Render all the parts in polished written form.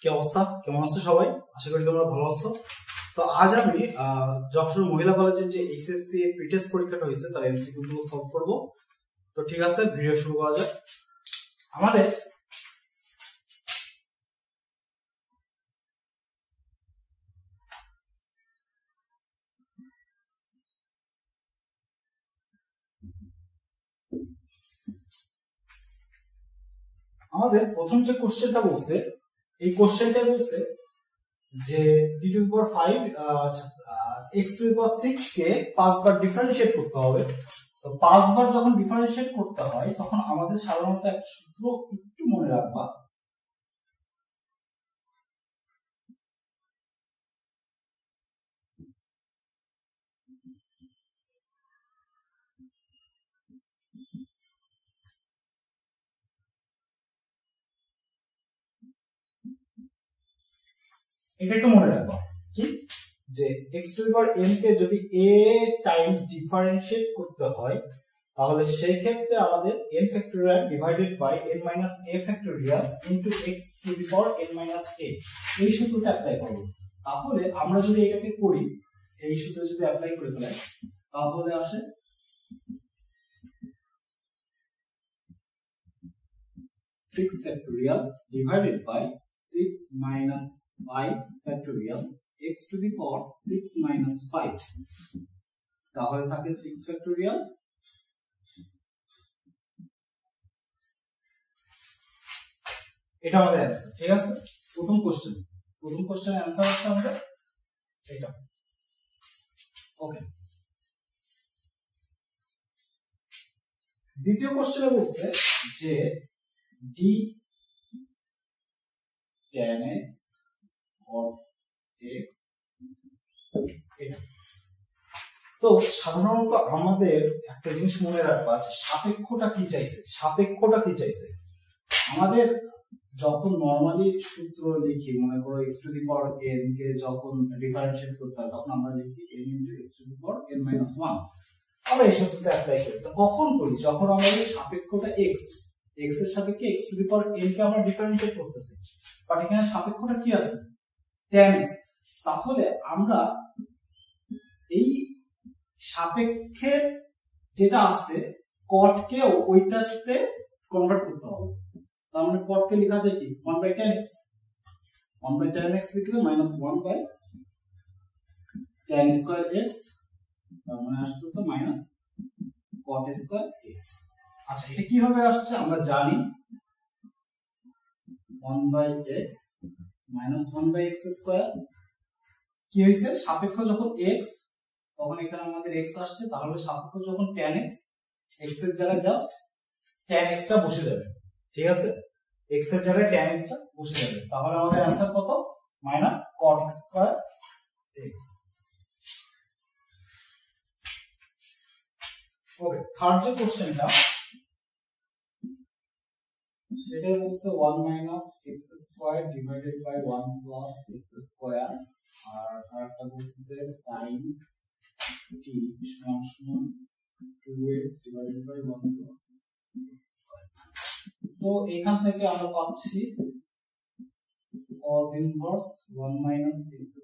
কি অবস্থা, কেমন আছো সবাই? আশা করি তোমরা ভালো আছো। তো আজ আমি যশোর মহিলা কলেজের যে এইচএসসি প্রিটেস্ট পরীক্ষাটা হয়েছে তার এমসিকিউ গুলো সলভ করব। তো ঠিক আছে, ভিডিও শুরু করা যাক। আমাদের প্রথম যে কোশ্চেনটা বলছে, এই কোশ্চেনটা বলছে যে d⁵ x⁶ কে 5 বার ডিফারেন্সিয়েট করতে হবে। তো 5 বার যখন ডিফারেন্সিয়েট করতে হয় তখন আমাদের সাধারণত একটা সূত্র একটু মনে রাখবা। এটা একটু মনে রাখবা কি, যে x⁴n কে যদি a টাইমস ডিফারেন্সিয়েট করতে হয় তাহলে সেই ক্ষেত্রে আমাদের n factorial divided by n minus a factorial into x⁴n minus a এই সূত্রটা অ্যাপ্লাই করব। তাহলে আমরা যদি এটাকে করি, এই সূত্র যদি অ্যাপ্লাই করে ফেলাই তাহলে আসে six factorial divided by 6 minus 5 factorial x⁴ 6 minus 5 তাহলে থাকে 6 factorial এটা আমাদের অ্যানসার। ঠিক আছে, প্রথম কোশ্চেনের অ্যানসার হচ্ছে আমাদের এটা। ওকে, দ্বিতীয় কোশ্চেনে বলছে যে d tan x or x এটা। তো সাধারণত আমাদের একটা জিনিস মনে রাখবা যে সাপেক্ষটা কি চাইছে। আমাদের যখন নরমালি সূত্র লিখি, মনে করো x⁴n কে যখন ডিফারেন্সিয়েট করতে হয় তখন আমরা লিখি n x⁴n - 1। আমরা এই সূত্রটা অ্যাপ্লাই করি। তো কখন করি? যখন আমাদের সাপেক্ষটা x এর সাপেক্ষে x⁴n কে আমরা ডিফারেন্সিয়েট করতেছি, বাট এখানে সাপেক্ষটা কি আছে? tan x। তাহলে আমরা এই সাপেক্ষের যেটা আছে cot কেও ওইটাতে কনভার্ট করতে হবে। তার মানে cot কে লেখা যায় কি 1/tan x। 1/tan x লিখলে -1/tan² x, তার মানে আসতেছে -cot² x। আচ্ছা, এটা কিভাবে আসছে আমরা জানি, 1/x -1/x² কি হইছে? সাপেক্ষ যখন x তখন এখানে আমাদের x আসছে, তাহলে সাপেক্ষ যখন tan x, x এর জায়গায় জাস্ট tan x টা বসে যাবে। ঠিক আছে, x এর জায়গায় tan x টা বসে যাবে। তাহলে আমাদের आंसर কত? -cot² x। ওকে, থার্ড যে কোশ্চেনটা সেটা বলছে 1 - x² ডিভাইডেড বাই 1 + x², আর আরেকটা বলছে sin t = 2x divided by 1 + x²। তো এখান থেকে আমরা পাচ্ছি cos inverse 1 - x²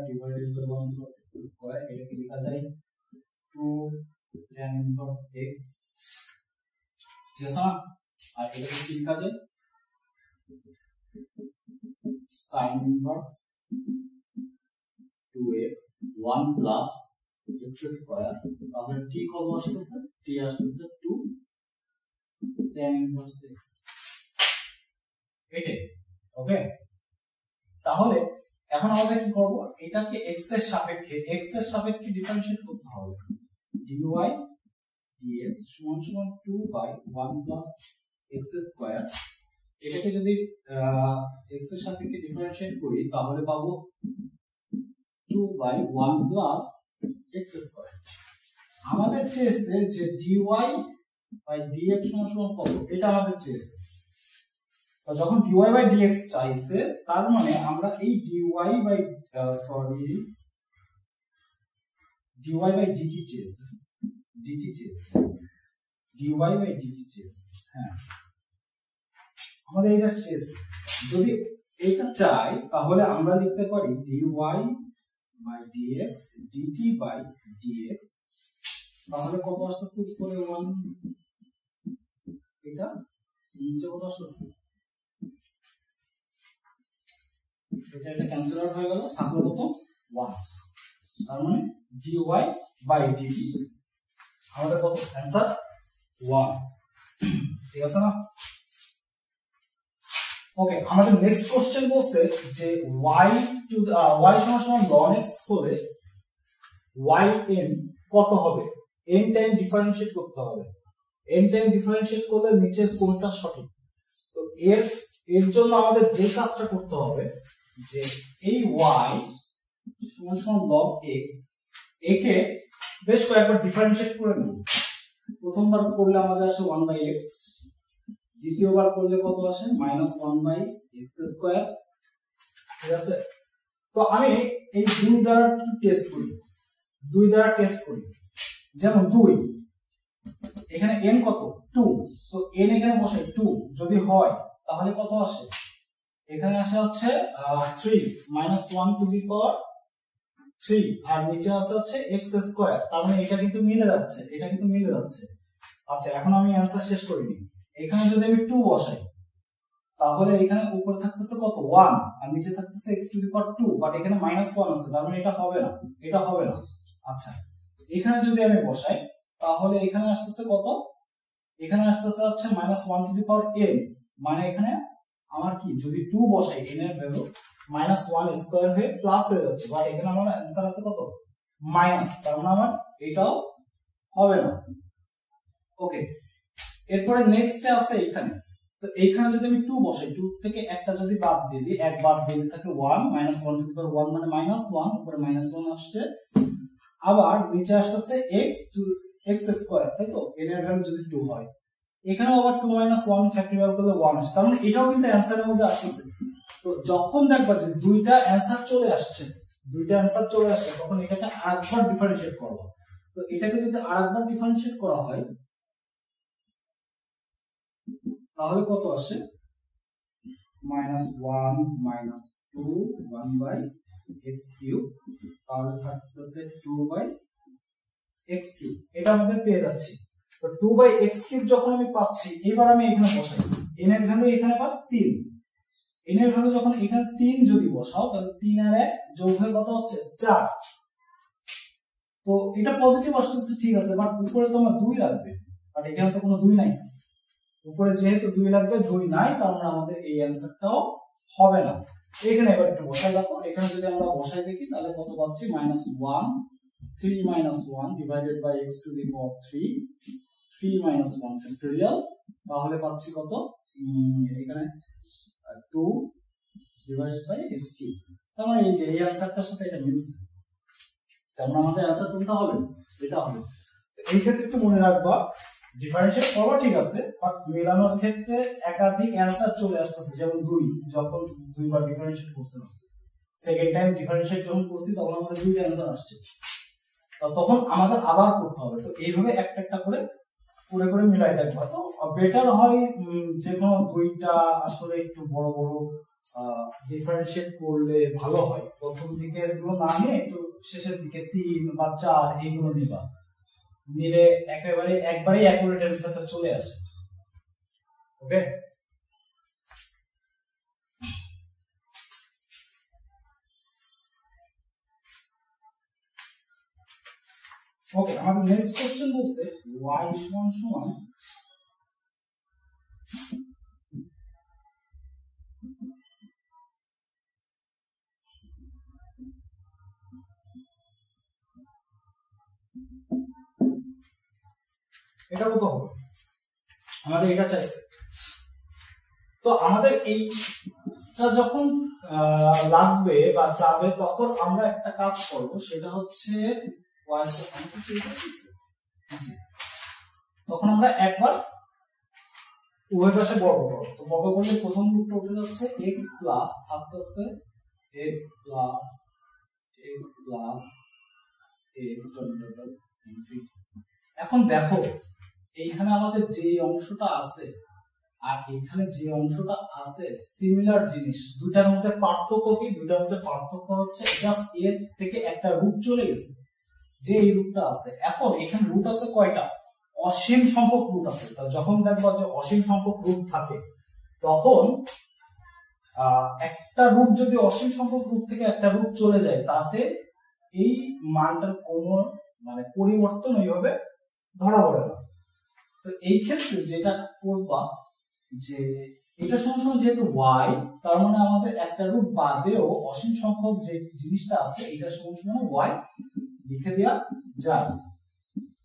divided by 1 + x², এটাকে লেখা যায় 2 tan ইনভার্স x। ঠিক আছে না? আর এটাকে কি লেখা যায়? sin inverse 2x 1 + x²। তাহলে t কত আসতেছে? t আসতেছে 2 tan ইনভার্স x। এটাই। ওকে, তাহলে এখন আমরা কি করব? এটাকে x এর সাপেক্ষে ডিফারেন্সিয়েট করতে হবে। dy dx = 2/1 + x²। এটাকে যদি x এর সাপেক্ষে ডিফারেন্সিয়েট করি তাহলে পাবো 2/1 + x²। আমাদের চেয়েছে যে dy/dx = কত, এটা আমাদের চেয়েছে। তো যখন dy/dx চাইছে তার মানে আমরা এই dy/dt চেয়েছে, dy/dt চেয়েছে। হ্যাঁ, আমাদের এটা চেয়েছে। যদি এটা চাই, তাহলে আমরা লিখতে পারি dy by dx dt by dx, তাহলে কত আসতেছে উপরে 1, এটা নিচে কত আসতেছে, এটা ক্যান্সেল আউট হয়ে গেল, থাকলো কত 1, তার মানে dy by dt আমাদের কত অ্যান্সার 1, ঠিক আছে না? ওকে, আমাদের নেক্সট কোশ্চেন বলছে যে y সমান ln x হলে yn কত হবে, n টাইম ডিফারেন্সিয়েট করতে হবে, n টাইম ডিফারেন্সিয়েট করলে নিচের কোনটা সঠিক। তো এর জন্য আমাদের যে কাজটা করতে হবে যে এই y সমান ln x একে বেশ কয়েকবার ডিফারেন্সিয়েট করে নেব। প্রথমবার করলে আমাদের আসে 1/x, দ্বিতীয়বার করলে কত আসে -1/x², ঠিক আছে? তো আমি এই 2 দ্বারা টেস্ট করি, যেমন 2 এখানে n কত 2, তো n এখানে বসাই 2, যদি হয় তাহলে কত আসে, এখানে আসে হচ্ছে 3 -1 টু দি পাওয়ার 3, আর নিচে আসে হচ্ছে x², তার মানে এটা কিন্তু মিলে যাচ্ছে, আচ্ছা এখন আমি অ্যানসার শেষ করিনি। এখানে যদি আমি 2 বসাই তাহলে এখানে উপরে থাকতেছে কত 1 আর নিচে থাকতেছে x², বাট এখানে -1 আছে, তার মানে এটা হবে না। আচ্ছা এখানে যদি আমি বসাই তাহলে এখানে আসতেছে কত, এখানে আসতেছে হচ্ছে -1 টু দি পাওয়ার n, মানে এখানে আমার কি যদি 2 বসাই n এর ভ্যালু -1² হয়ে প্লাস হয়ে যাচ্ছে, বাট এখানে আমার অ্যানসার আছে কত মাইনাস, তার মানে আমার এটাও হবে না। ওকে, এরপরে নেক্সট আছে এখানে, তো এইখানে যদি আমি 2 বসাই, 2 থেকে একটা যদি বাদ দিয়ে দিই, এক বাদ দিলে থাকে 1 -1 টু দি পাওয়ার 1 মানে -1, উপরে -1 আসছে, আবার নিচে আসতেছে x², তাই তো n এর ভ্যালু যদি 2 হয়, এখানেও আবার 2 - 1 ফ্যাক্টরিয়াল করলে 1 আসছে, তার মানে এটাও কিন্তু অ্যানসারের মধ্যে আসছে। তো যখন দেখবা যে দুইটা অ্যানসার চলে আসছে তখন এটাকে আরেকবার ডিফারেন্সিয়েট করব। তো এটাকে যদি আরেকবার ডিফারেন্সিয়েট করা হয় তাহলে কত আসে -1 -2 1/x³, তাহলে থাকতেছে 2/x³, এটা আমাদের পেয়ে যাচ্ছি। তো 2/x³ যখন আমি পাচ্ছি, এবার আমি এখানে বসাই n এর ভ্যালু এখানে পাই 3, n এর ভ্যালু যখন এখানে 3 যদি বসাও তাহলে 3 আর 1 যোগ হয়ে কত হচ্ছে 4, তো এটা পজিটিভ আসছে, ঠিক আছে, বাট উপরে তো আমার 2 লাগবে, বাট এখানে তো কোনো 2 নাই, উপরে যেহেতু 2 লাগবে 2 নাই, তার মানে আমাদের এই অ্যানসারটাও হবে না। এখানে এবার একটু বসাই দেখো, এখানে যদি আমরা বসাই দেখি তাহলে কত পাচ্ছি -1 3 - 1 ডিভাইডেড বাই x⁻³ 3 - 1 ফ্যাক্টরিয়াল, তাহলে পাচ্ছি কত এখানে 2 ডিভাইডেড বাই x³, তার মানে এই যে এই অ্যানসারটার সাথে এটা মিলছে, তার মানে আমাদের অ্যানসার কোনটা হবে, এটা হবে। তো এই ক্ষেত্রে একটু মনে রাখবা ডিফারেন্সিয়েট করবা ঠিক আছে, বাট মেলানোর ক্ষেত্রে একাধিক অ্যানসার চলে আসতেছে, যেমন 2 যখন 2 বার ডিফারেন্সিয়েট করছিলাম, সেকেন্ড টাইম ডিফারেন্সিয়েট যখন করছি তখন আমাদের 2টা অ্যানসার আসছে, তো তখন আমাদের আবার করতে হবে। তো এইভাবে একটা একটা করে মিলাই দেখবা, তো বেটার হয় যে কোনো 2টা আসলে একটু বড় বড় ডিফারেন্সিয়েট করলে ভালো হয়, প্রথম দিকে এগুলো না নিয়ে একটু শেষের দিকে 3 বা 4 এইগুলো নিলে একবারে অ্যাকুরেট অ্যানসারটা চলে আসে। ওকে, আমাদের নেক্সট কোশ্চেন বলছে y সমান এটা কত হবে, আমাদের এটা চাইছে। তো আমাদের এইটা যখন লাগবে বা চাবে তখন আমরা একটা কাজ করব, সেটা হচ্ছে তখন আমরা একবার উভয় পাশে বর্গ করব। তো বর্গ করলে প্রথম রূপটা উঠে যাচ্ছে x প্লাস থাকতেছে x প্লাস x ইনফিনিটি। এখন দেখো এইখানে আমাদের যে অংশটা আছে আর এখানে যে অংশটা আছে সিমিলার জিনিস, দুটার মধ্যে পার্থক্য কি? দুটার মধ্যে পার্থক্য হচ্ছে জাস্ট এর থেকে একটা রুট চলে গেছে, যে এই রুটটা আছে। এখন এখানে রুট আছে কয়টা? অসীম সংখ্যক রুট আছে। যখন দেখবা যে অসীম সংখ্যক রুট থাকে, তখন একটা রুট যদি অসীম সংখ্যক রুট থেকে একটা রুট চলে যায়, তাতে এই মানটার কোনো মানে পরিবর্তন ওইভাবে ধরা পড়ে না। তো এই ক্ষেত্রে যেটা করবা, যে এটা সমান যেহেতু y, তার মানে আমাদের একটা রুট বাদেও অসীম সংখ্যক যে জিনিসটা আছে এটা সমান y লিখে দেওয়া যায়।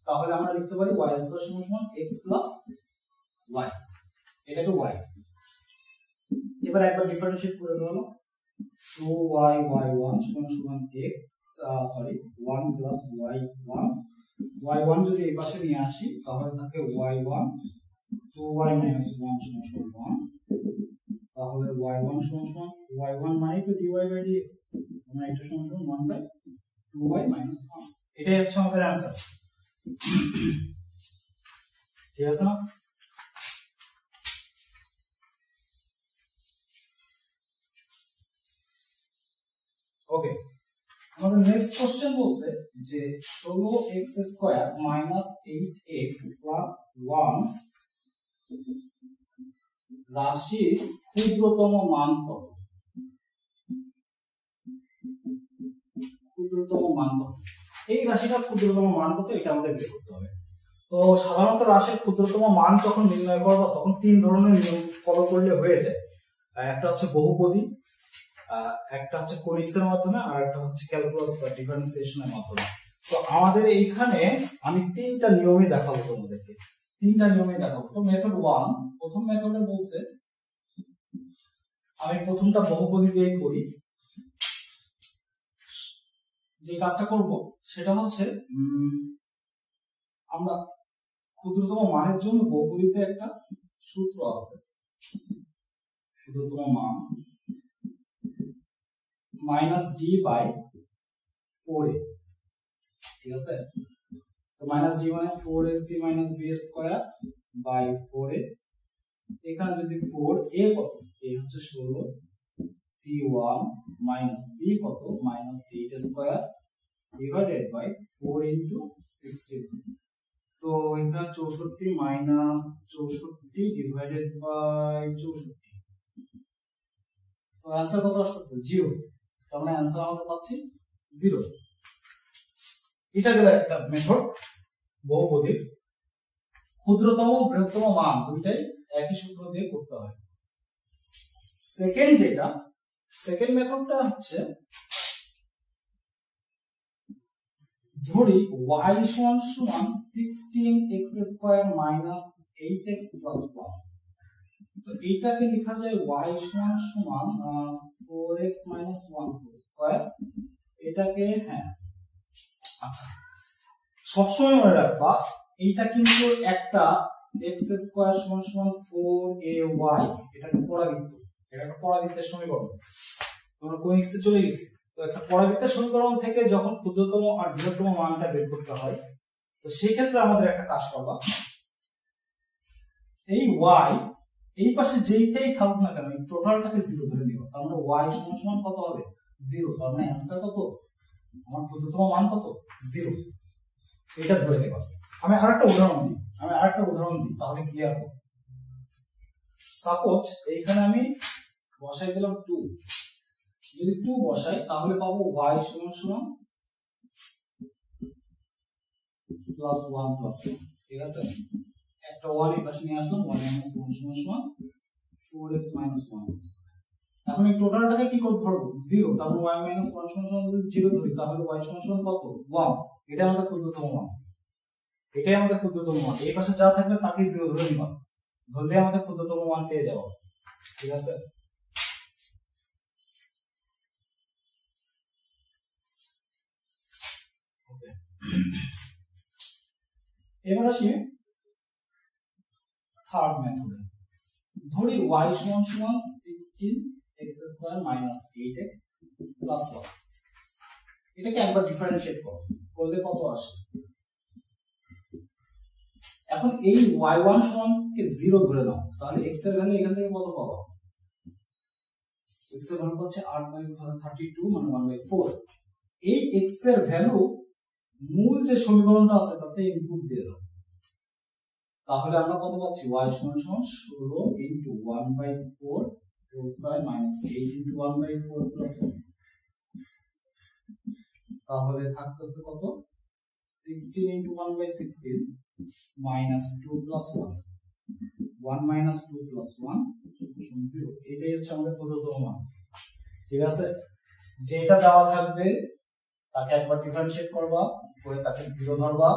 তাহলে আমরা লিখতে পারি y স্কয়ার সমান x প্লাস y, এটাকে y। এবার একবার ডিফারেন্সিয়েট করে দেবো, 2y1 সমান x, sorry 1 plus y1, y1 যদি এই পাশে নিয়ে আসি তাহলে থাকে y1, 2y minus 1 সমান 1, তাহলে y1 সমান y1 মানে তো dy by dx, আমরা এটা সমান 1 by 2y minus 1। এটাই হচ্ছে আমাদের অ্যানসার। ঠিক আছে না? ওকে, আমাদের নেক্সট কোশ্চেন বলছে যে 16x square minus 8x plus 1 রাশির ক্ষুদ্রতম মান কত? ক্ষুদ্রতম মান কত? এই রাশিটার ক্ষুদ্রতম মান কত এটা আমাদের বের করতে হবে। তো সাধারণত রাশির ক্ষুদ্রতম মান যখন নির্ণয় করব তখন তিন ধরনের নিয়ম ফলো করলে হয়ে যায়। একটা হচ্ছে বহুপদী, একটা হচ্ছে কনিক্সের মাধ্যমে, আর একটা হচ্ছে ক্যালকুলাস বা ডিফারেন্সিয়েশনের মাধ্যমে। তো আমাদের এইখানে আমি তিনটা নিয়মই দেখাবো তোমাদেরকে, তিনটা নিয়মই দেখাবো। তো মেথড 1, প্রথম মেথডে বলছে আমি প্রথমটা বহুপদী দিয়ে করি। যে কাজটা করব সেটা হচ্ছে আমরা ক্ষুদ্রতম মানের জন্য বহুপদীতে একটা সূত্র আছে, ক্ষুদ্রতম মান মাইনাস ডি বাই 4a, ঠিক আছে? তো মাইনাস ডি মানে 4ac minus b square by 4a। এখানে যদি 4a কত, a হচ্ছে 16, c1 মাইনাস b কত minus 8 square divided by 4 into 16। তো এখানে 64 মাইনাস 64 ডিভাইডেড বাই 64, তো आंसर কত আসছে? 0। তার মানে आंसर আমরা পাচ্ছি 0। এটা গেল একটা মেথড বহুপদীর। ক্ষুদ্রতম বৃহত্তম মান দুইটাই একই সূত্র দিয়ে করতে হয়। সেকেন্ড মেথডটা হচ্ছে ধরি y সমান 16x square minus 8x plus 1। তো এইটাকে লেখা যায় y সমান 4x minus 1 স্কয়ার। এটাকে আচ্ছা সবসময় মনে রাখবা এইটা কিন্তু একটা x স্কয়ার সমান 4ay, এটা একটা পরাবৃত্ত, এটা একটা পরাবৃত্তের সমীকরণ। তোমরা কোইক্সে চলে গেছি। তো একটা পরাবৃত্তের সমীকরণ থেকে যখন ক্ষুদ্রতম আর বৃহত্তম মানটা বের করতে হয়, তো সেই ক্ষেত্রে আমাদের একটা কাজ করবা, এই y এই পাশে যেইটাই থাকুক না কেন এই টোটালটাকে 0 ধরে নিব। তার মানে y সমান কত হবে? 0। তার মানে आंसर কত? আমার ক্ষুদ্রতম মান কত? 0। এটা ধরে নেব। আমি আরেকটা উদাহরণ দিই তাহলে ক্লিয়ার হবে। সাপোজ এইখানে আমি বসাই দিলাম 2, যদি 2 বসাই তাহলে পাবো y সমান প্লাস 1 প্লাস 1, ঠিক আছে? একটা 1 এই পাশে নিয়ে আসলাম, y minus 1 সমান 4x minus 1। এখন এই টোটালটাকে কি করে ধরবো? 0। তার মানে y minus 1 সমান যদি 0 ধরি তাহলে y সমান কত? 1। এটা আমাদের ক্ষুদ্রতম মান, এটাই আমাদের ক্ষুদ্রতম মান। এই পাশে যা থাকবে তাকে 0 ধরে নিবা, ধরলে আমাদের ক্ষুদ্রতম মান পেয়ে যাব, ঠিক আছে? ওকে, এবার আসি থার্ড মেথডে। ধরি y সমান 16x square minus 8x plus 1। এটাকে একবার ডিফারেন্সিয়েট করলে কত আসে? এখন এই y1 সমানকে 0 ধরে নাও, তাহলে x এর ভ্যালু এখান থেকে কত পাবো? x এর ভ্যালু হচ্ছে 8/32 মানে 1/4। এই x এর ভ্যালু মূল যে সমীকরণটা আছে তাতে ইনপুট দিয়ে দাও, তাহলে আমরা কত পাচ্ছি? y সমান 16 into 1/4 whole square minus 8 into 1/4 plus 1, তাহলে থাকতেছে কত? 16 into 1/16 minus 2 plus 1, 1 minus 2 plus 1 0। এটাই হচ্ছে আমাদের প্রদত্ত মান। ঠিক আছে, যেটা দেওয়া থাকবে তাকে একবার ডিফারেন্সিয়েট করবা, করে তাকে 0 ধরবা,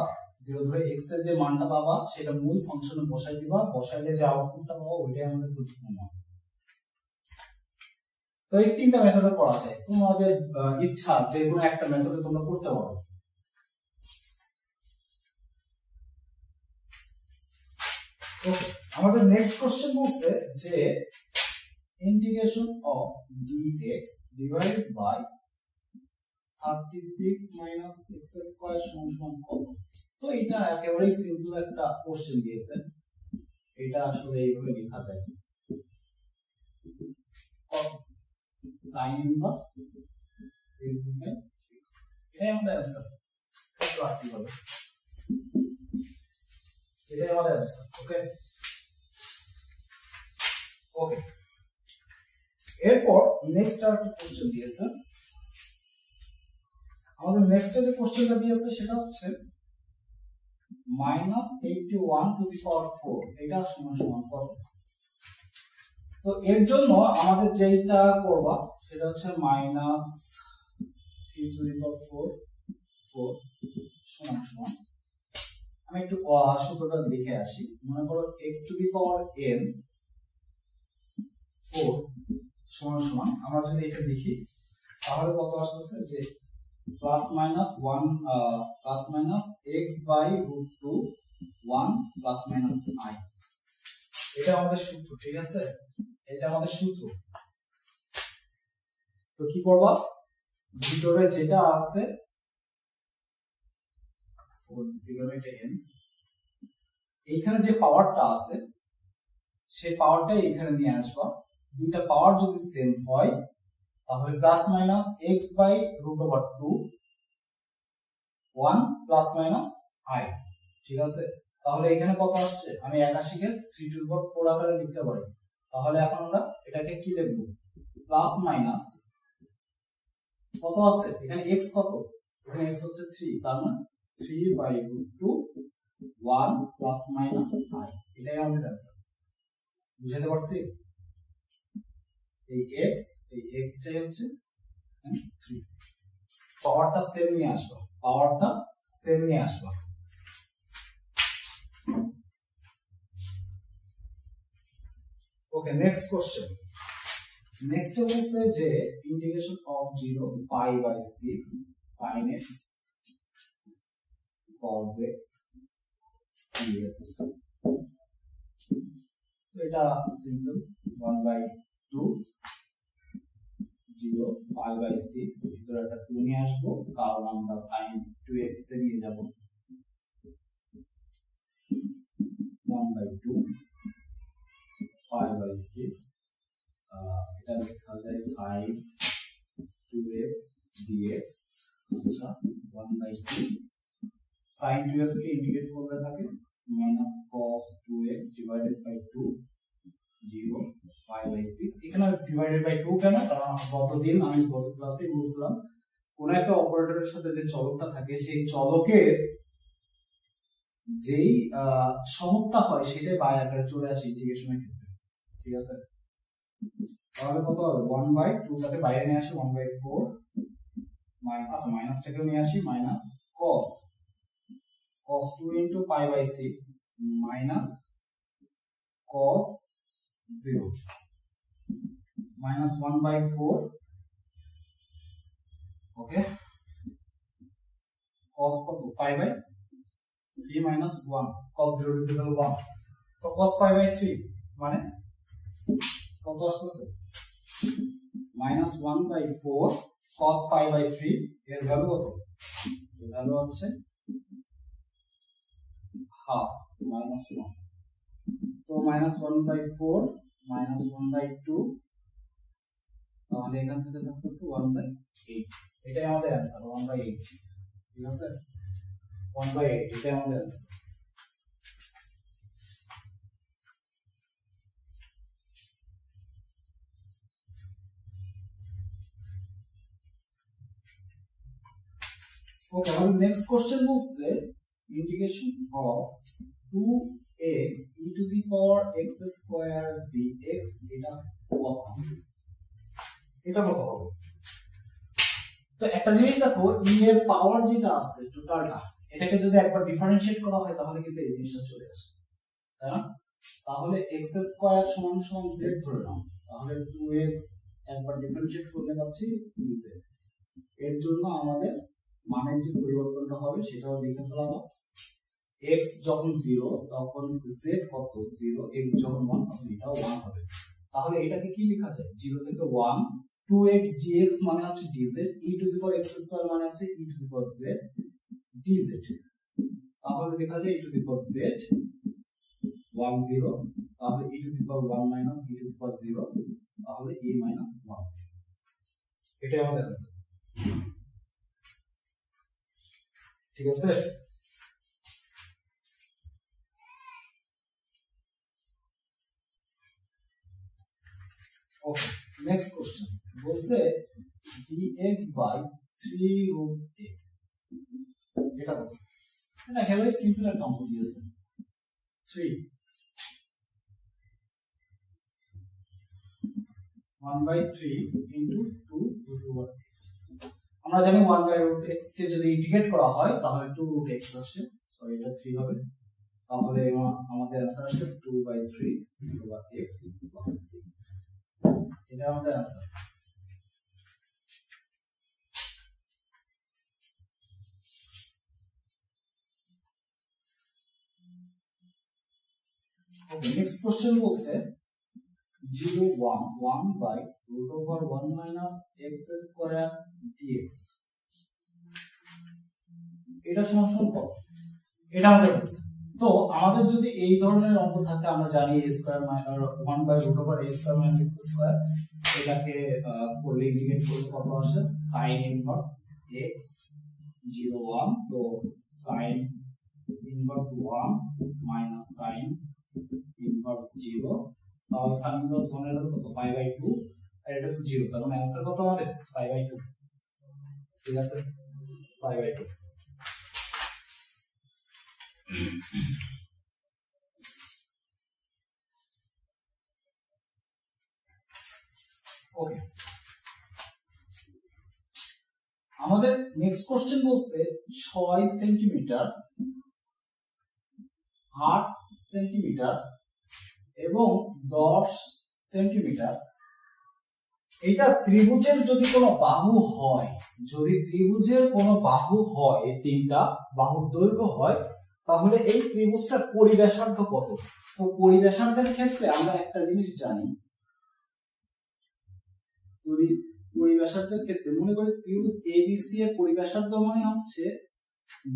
0 ধরে x এর যে মানটা পাবা সেটা মূল ফাংশনে বসাই দিবা, বসাইলে যে আউটপুটটা পাবো ওইটাই আমাদের প্রদত্ত মান। তো এই তিনটা মেথডে করা যায়, তোমাদের ইচ্ছা যে কোনো একটা মেথডে তোমরা করতে পারো। ওকে, আমাদের নেক্সট কোশ্চেন বলছে যে integration of dx divided by 36 minus x square সমান কত? তো এটা একেবারেই সিম্পল একটা কোশ্চেন দিয়েছে, এটা আসলে এইভাবে লেখা যায় sin ইনভার্স x বাই 6, এটাই আমাদের आंसर। ক্লাসিক হবে, এটাই আমাদের आंसर। ওকে ওকে, এরপর নেক্সট আর একটা কোশ্চেন দিয়েছে। আমাদের নেক্সট যে কোশ্চেনটা দিয়েছে সেটা হচ্ছে -81 টু দি পাওয়ার 4 এটা সমান কত? তো এর জন্য আমাদের যেটা করবা সেটা হচ্ছে -3 টু দি পাওয়ার 4 সমান আমি একটু সূত্রটা লিখে আসি। মনে করো x two the power n 4 সমান আমরা যদি এটা লিখি তাহলে কত আসছে? যে plus minus x by root 2 1 plus minus i, এটা আমাদের সূত্র। ঠিক আছে, এটা আমাদের সূত্র। তো কি করবা? ভিতরে যেটা আছে 4n, এইখানে যে পাওয়ারটা আছে সেই পাওয়ারটাই এখানে নিয়ে আসবা। দুইটা পাওয়ার যদি সেম হয় তাহলে plus minus x by root over 2 1 plus minus i। ঠিক আছে, তাহলে এখানে কত আসছে? আমি 81 কে 3 টু দি পাওয়ার 4 আকারে লিখতে পারি। তাহলে এখন আমরা এটাকে কি লিখব? প্লাস মাইনাস কত আছে এখানে? x কত? এখানে x হচ্ছে 3, তার মানে 3 by root 2 1 plus minus i, এটাই আমাদের आंसर। বুঝাতে পারছি? এই x টাই হচ্ছে 3। পাওয়ারটা সেম নিয়ে আসবা, ওকে, নেক্সট কোশ্চেন। নেক্সট হচ্ছে যে integration of 0 pi by 6 sin x cos x dx। তো এটা সিম্পল, 1/2 0 পাই বাই 6, ভিতরে একটা 2 নিয়ে আসবো কারণ আমরা sin 2x এ নিয়ে যাব। 1/2 পাই বাই 6, এটা লেখা যায় sin 2x dx। আচ্ছা, 1/2 sin 2x কে ইন্টিগ্রেট করলে থাকে minus cos 2x divided by 2 0 pi by 6। এখানে ডিভাইডেড বাই 2 কেন? কারণ আমি গত ক্লাসে বলছিলাম কোন একটা অপারেটরের সাথে যে চলকটা থাকে সেই চলকের যেই সহগটা হয় সেটাই বাই আকারে চলে আসে ইন্টিগ্রেশনের ক্ষেত্রে। ঠিক আছে, তাহলে কত হবে? 1/2 টাকে বাইরে নিয়ে আসি 1/4 মাইনাস মাইনাসটাকে নিয়ে আসি minus cos 2 into pi by 6 minus cos 0 minus 1/4। okay, cos কত? pi by 3 minus 1, cos 0 equal 1, তো cos pi by 3 মানে কত আসছে? minus 1/4 cos pi by 3 এর ভ্যালু কত? এর ভ্যালু হচ্ছে হাফ -1, তো -1/4 -1/2, তাহলে এখান থেকে থাকতেছে 1/8, এটাই আমাদের অ্যান্সার 1/8, ঠিক আছে 1/8, এটাই আমাদের অ্যান্সার। ওকে, আমাদের নেক্সট কোশ্চেন বলছে integration of 2x e to the power x square dx, এটা কত হবে? তো একটা জিনিস দেখো, e এর পাওয়ার যেটা আছে টোটালটা, এটাকে যদি একবার ডিফারেন্সিয়েট করা হয় তাহলে কিন্তু এই জিনিসটা চলে আসে, তাই না? তাহলে x স্কয়ার সমান সমান z ধরে নাও, তাহলে 2 এর একবার ডিফারেন্সিয়েট করতে পারছি dz, এর জন্য আমাদের মানের যে পরিবর্তনটা হবে সেটাও লিখে ফেলাবো। x যখন 0 তখন z কত 0, x যখন 1 তখন এটাও 1 হবে। তাহলে এটাকে কি লেখা যায়? 0 থেকে 1, 2x dx মানে হচ্ছে dz, e to the power x square মানে হচ্ছে e to the power z dz, তাহলে লেখা যায় e to the power z 1 0, তাহলে e to the power 1 minus e to the power 0, তাহলে a মাইনাস 1, এটাই আমাদের অ্যান্সার, ঠিক আছে? ওকে, নেক্সট কোশ্চেন বলছে dx বাই 3 root x, এটা কত? এটা একেবারে সিম্পল একটা অঙ্ক দিয়েছে, 3 1/3 into 2 root over x, আমরা জানি 1/√x কে যদি ইন্টিগ্রেট করা হয় তাহলে 2√x আসে, সরি এটা 3 হবে, তাহলে আমাদের आंसर আসে 2/3 over x plus c, এটা আমাদের आंसर। ওকে, নেক্সট কোশ্চেন বলছে 0 1 1/√1 minus x square dx, এটা সমান সমান কত? এটা আমাদের বলছে। তো আমাদের যদি এই ধরনের অঙ্ক থাকে, আমরা জানি a square minus 1/√a square minus x square, এটাকে করলে ইন্টিগ্রেট করলে কত আসে? sin ইনভার্স x 0 1, তো sin inverse 1 minus sin inverse 0, তাহলে sin ইনভার্স 1 এর কত? π/2, আর এটা তো 0, তার মানে आंसर কত আমাদের? π/2, ঠিক আছে π/2। ওকে, আমাদের নেক্সট কোশ্চেন বলছে 6 সেন্টিমিটার 8 সেন্টিমিটার এবং 10 সেন্টিমিটার, এটা ত্রিভুজের যদি কোনো বাহু হয়, যদি ত্রিভুজের কোনো বাহু হয়, তিনটা বাহুর দৈর্ঘ্য হয়, তাহলে এই ত্রিভুজটার পরিব্যাসার্ধ কত? তো পরিব্যাসার্ধের ক্ষেত্রে আমরা একটা জিনিস জানি, পরিব্যাসার্ধের ক্ষেত্রে মনে করি ত্রিভুজ ABC এর পরিব্যাসার্ধ মানে হচ্ছে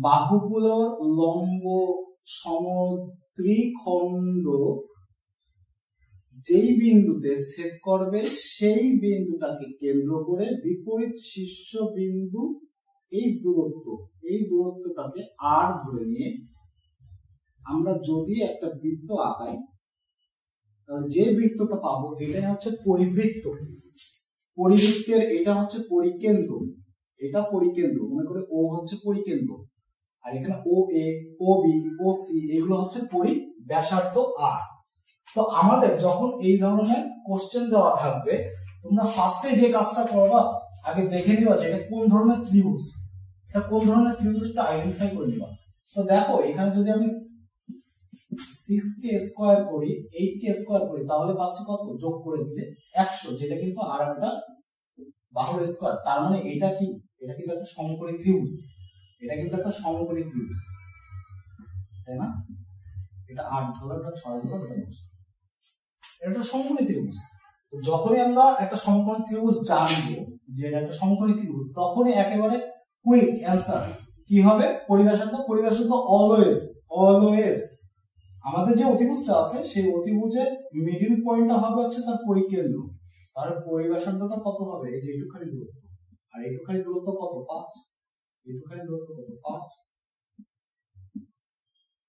বাহুগুলোর লম্ব সমদ্বিখণ্ড যেই বিন্দুতে ছেদ করবে সেই বিন্দুটাকে কেন্দ্র করে বিপরীত শীর্ষ বিন্দু, এই দূরত্বটাকে r ধরে নিয়ে আমরা যদি একটা বৃত্ত আঁকাই, তাহলে যে বৃত্তটা পাবো এটাই হচ্ছে পরিবৃত্ত। পরিবৃত্তের এটা হচ্ছে পরিকেন্দ্র, এটা পরিকেন্দ্র, মনে করে ও হচ্ছে পরিকেন্দ্র, আর এখানে OA OB OC এগুলো হচ্ছে পরিব্যাসার্ধ r। তো আমাদের যখন এই ধরনের কোশ্চেন দেওয়া থাকবে, তোমরা ফার্স্টে যে কাজটা করবা, আগে দেখে নিবা যে এটা কোন ধরনের ত্রিভুজ, এটা কোন ধরনের ত্রিভুজ এটা আইডেন্টিফাই করে নিবা। তো দেখো এখানে যদি আমি 6কে স্কয়ার করি 8কে স্কয়ার করি, তাহলে পাচ্ছি কত? যোগ করে দিলে 100, যেটা কিন্তু আর একটা বাহুর স্কয়ার, তার মানে এটা কি? এটা কিন্তু একটা সমকোণী ত্রিভুজ, এটা কিন্তু একটা সমকোণী ত্রিভুজ, তাই না? এটা 8 ধরো, এটা 6 ধরো, এটা 10, এটা একটা সমকোণী ত্রিভুজ। তো যখনই আমরা একটা সমকোণী ত্রিভুজ জানবো যে এটা একটা সমকোণী ত্রিভুজ, তখনই একেবারে কুইক অ্যান্সার কি হবে পরিব্যাসার্ধ অলওয়েজ আমাদের যে অতিভুজটা আছে সেই অতিভুজের মিডল পয়েন্টটা হবে হচ্ছে তার পরিকেন্দ্র, তার পরিব্যাসার্ধটা কত হবে এই যে এইটুখানি দূরত্ব, আর এইটুখানি দূরত্ব কত 5, এইটুখানি দূরত্ব কত 5,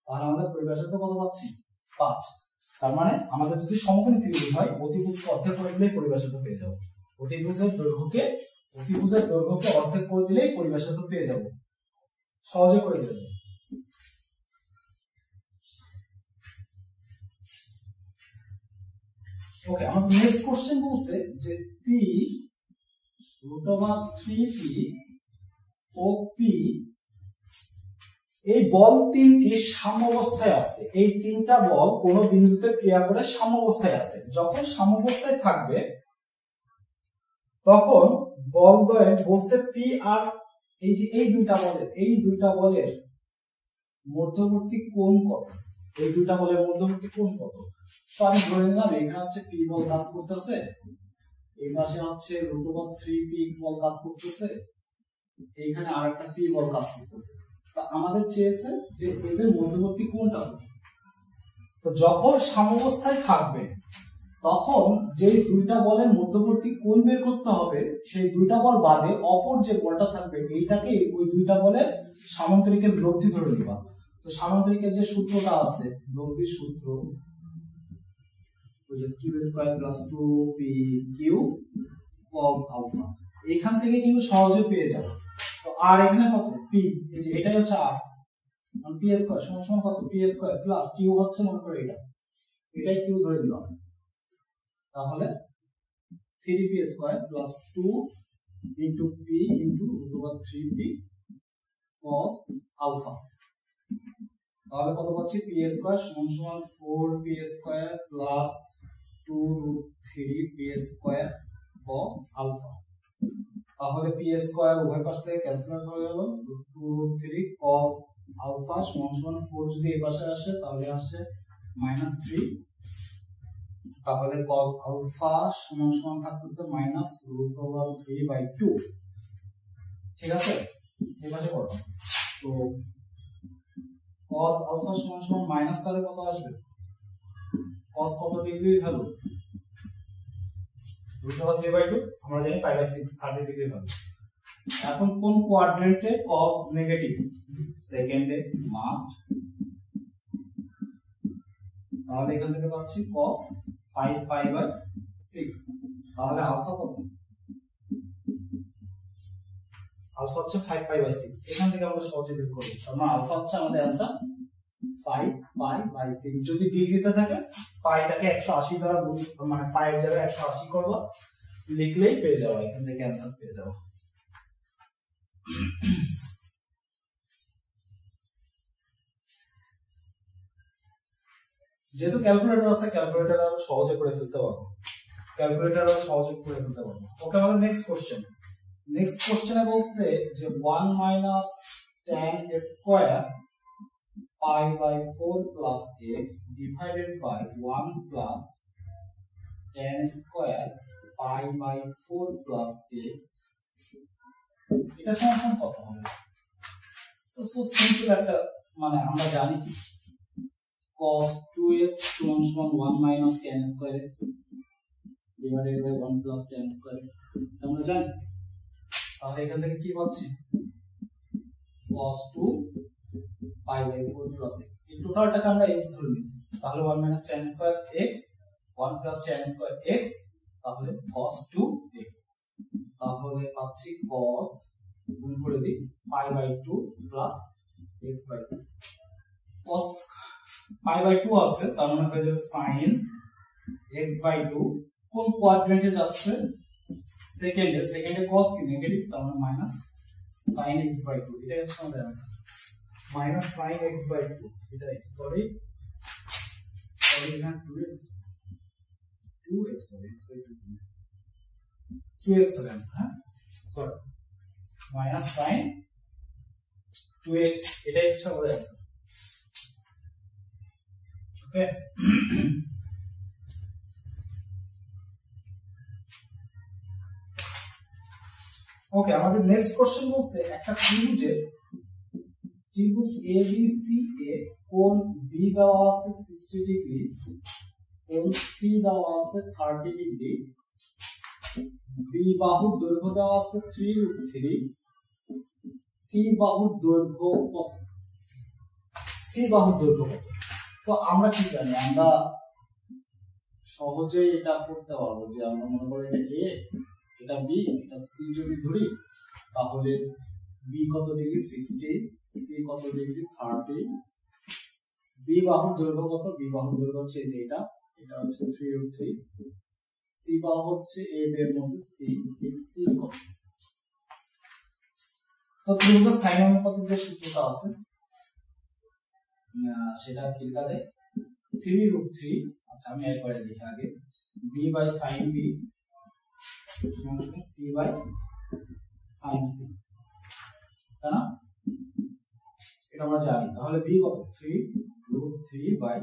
তাহলে আমাদের পরিব্যাসার্ধ কত পাচ্ছি 5। তার মানে আমাদের যদি সমকোণী ত্রিভুজ হয় অতিভুজকে অর্ধেক করে দিলেই পরিব্যাসার্ধ পেয়ে যাব, অতিভুজের দৈর্ঘ্যকে অর্ধেক করে দিলেই পরিব্যাসার্ধ পেয়ে যাব, সহজে করে দেওয়া যায়। ওকে, আমাদের নেক্সট কোশ্চেন বলছে যে p √3p ও p এই বল তিনটি সাম্যাবস্থায় আছে, এই তিনটা বল কোন বিন্দুতে ক্রিয়া করে সাম্যাবস্থায় আছে। যখন সাম্যাবস্থায় থাকবে তখন বলদ্বয় বলছে p আর এই যে এই দুইটা বলের মধ্যবর্তী কোণ কত, এই দুইটা বলের মধ্যবর্তী কোণ কত। তো আমি ধরে নিলাম এখানে হচ্ছে p বল কাজ করতেছে, এই পাশে হচ্ছে √3p বল কাজ করতেছে, এইখানে আরেকটা p বল কাজ করতেছে। তো আমাদের চেয়েছে যে এদের মধ্যবর্তী কোণটা কত। তো যখন সাম্যাবস্থায় থাকবে তখন যে দুইটা বলের মধ্যবর্তী কোণ বের করতে হবে, সেই দুইটা বল বাদে অপর যে বলটা থাকবে এইটাকে ওই দুইটা বলের সামান্তরিকের লব্ধি ধরে নিবা। তো সামান্তরিকের যে সূত্রটা আছে লব্ধির সূত্র, ওই যে q² + 2pq cos α, এখান থেকে কিন্তু সহজে পেয়ে যাবে। তো আর এখানে কত p, এই যে এটাই হচ্ছে r, মানে p² সমান কত p² প্লাস q হচ্ছে মনে করে এটাই q ধরে দিলাম, তাহলে 3p² + 2 * p * √3p cos α, তাহলে কত পাচ্ছি p² সমান 4p² + 2√3p² cos α। তাহলে p² উভয় পাশ থেকে ক্যান্সেল আউট হয়ে গেল, 2√3 cos α সমান 4 যদি এই পাশে আসে তাহলে আসে -3, তাহলে cos α সমান থাকতেছে -√3/2। ঠিক আছে, এই পাশে করব। তো cos α সমান মাইনাস, তাহলে কত আসবে cos কত ডিগ্রির ভ্যালু √3/2, আমরা জানি π/6 30 ডিগ্রি ভ্যালু। এখন কোন কোয়াড্রেন্টে cos নেগেটিভ, সেকেন্ডে মাস্ট, তাহলে এখান থেকে পাচ্ছি cos 5π/6, তাহলে আলফা কত, আলফা হচ্ছে 5π/6, এখান থেকে আমরা সহজে বের করব। তার মানে আলফা হচ্ছে আমাদের आंसर 5π/6। যদি ডিগ্রিতে থাকে পাইটাকে 180 দ্বারা গুণ, মানে পাই এর জায়গায় 180 করব, লিখলেই পেয়ে যাবে, এখান থেকে आंसर পেয়ে যাবে। যেহেতু ক্যালকুলেটর আছে, ক্যালকুলেটর আমরা সহজে করে ফেলতে পারবো, ওকে, আমাদের নেক্সট কোশ্চেনে বলছে যে 1 - tan² π/4 + x divided by 1 + tan² π/4 + x, এটা সমান কত হবে। তো সো সিম্পল একটা, মানে আমরা জানি cos 2x = 1 - tan²x divided by 1 + tan²x, আমরা জানি। তাহলে এখান থেকে কি পাচ্ছি cos 2 π/4 + x, এই টোটালটাকে আমরা x ধরে নিয়েছি, তাহলে 1 - tan²x 1 + tan²x, তাহলে cos 2x, তাহলে পাচ্ছি cos গুণ করে দিই π/2 + x/2, cos π/2 আছে, তার মানে হয়ে যাবে sin x/2, কোন কোয়াড্রেন্টে যাচ্ছে সেকেন্ডে cos কি নেগেটিভ, তার মানে মাইনাস sin x/2, এটাই হচ্ছে আমাদের आंसर মাইনাস sin x/2, এটাই সরি এখানে 2x সরি x/2 2x হবে आंसर, হ্যাঁ সরি মাইনাস sin 2x, এটাই হচ্ছে আমাদের आंसर। ওকে, ওকে, আমাদের নেক্সট কোশ্চেন বলছে একটা ত্রিভুজের ত্রিভুজ এবিসি এ কোণ বি দেওয়া আছে 60 ডিগ্রি, কোণ সি দেওয়া আছে 30 ডিগ্রি, বি বাহুর দৈর্ঘ্য দেওয়া আছে 3√3, সি বাহুর দৈর্ঘ্য কত? সি বাহুর দৈর্ঘ্য কত? তো আমরা কি জানি, আমরা সহজেই এটা করতে পারবো যে আমরা মনে করি এটা এ, এটা বি, এটা সি যদি ধরি তাহলে বি কত ডিগ্রি 60, সি কত ডিগ্রি 30, বি বাহুর দৈর্ঘ্য কত? বি বাহুর দৈর্ঘ্য হচ্ছে এই যে এটা, এটা হচ্ছে 3√3, সি বাহু হচ্ছে এ এর মধ্যে সি, সি কত? তো ত্রিভুজের সাইন অনুপাতের যে সূত্রটা আছে সেটা কি লেখা যায়? 3√3, আচ্ছা আমি একবারে লিখি আগে, বি বাই সাইন বি সমান সি বাই সাইন সি, তাই না? এটা আমরা জানি। তাহলে বি কত? 3√3 বাই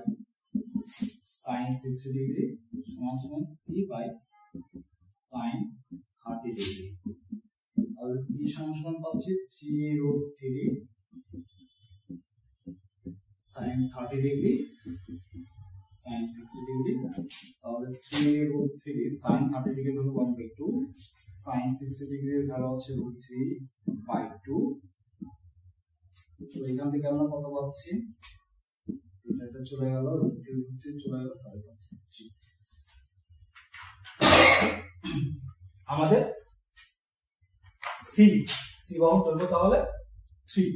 সাইন 60 ডিগ্রি সমান সমান সি বাই সাইন 30 ডিগ্রি। তাহলে সি সমান সমান পাচ্ছি 3√3 সাইন 30 ডিগ্রি সাইন 60 ডিগ্রি। তাহলে 3√3 সাইন 30 ডিগ্রি হলো 1/2, সাইন 60 ডিগ্রির ভ্যালু হচ্ছে √3/2। তো এখান থেকে আমরা কত পাচ্ছি? এটা চলে গেল √3 চলে গেল, তাহলে পাচ্ছি 3। আমাদের সি বাহুর দৈর্ঘ্য তাহলে 3।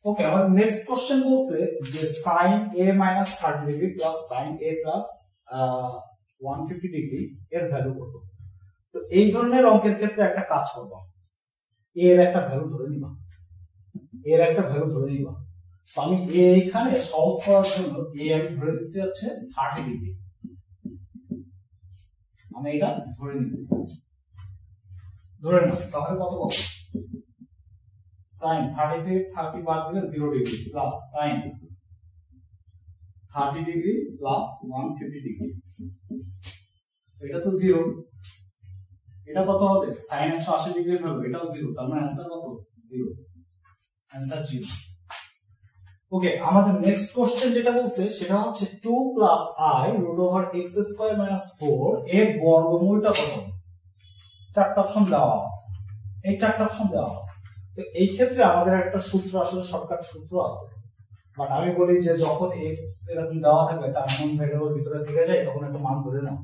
ওকে, আমার নেক্সট কোশ্চেন বলছে যে sin a minus 30 degree plus sin a plus 150 degree এর ভ্যালু কত? তো এই ধরনের অঙ্কের ক্ষেত্রে একটা কাজ করব, a এর একটা ভ্যালু ধরে নিবা, তো আমি a এখানে সহজ করার জন্য a আমি ধরে দিচ্ছি হচ্ছে 30 ডিগ্রি, আমি এটা ধরে নিচ্ছি, ধরে নাও। তাহলে কত পাবো? sin 30 থেকে 30 বাদ দিলে 0 degree plus sin 30 degree plus 150 degree, তো এটা তো 0। এটা কত হবে? sin 180 ডিগ্রি হবে, এটাও 0, তার মানে आंसर কত? 0, आंसर 0। ওকে, আমাদের নেক্সট কোশ্চেন যেটা বলছে সেটা হচ্ছে 2 i √x² - 4 এর বর্গমূলটা কত? চারটা অপশন দেওয়া আছে, এই চারটা অপশন দেওয়া আছে। তো এই ক্ষেত্রে আমাদের একটা সূত্র, আসলে শর্টকাট সূত্র আছে, বাট আমি বলি যে যখন x এরকম দেওয়া থাকবে একটা আননোন ভেরিয়েবল ভিতরে থেকে যায় তখন একটা মান ধরে নাও,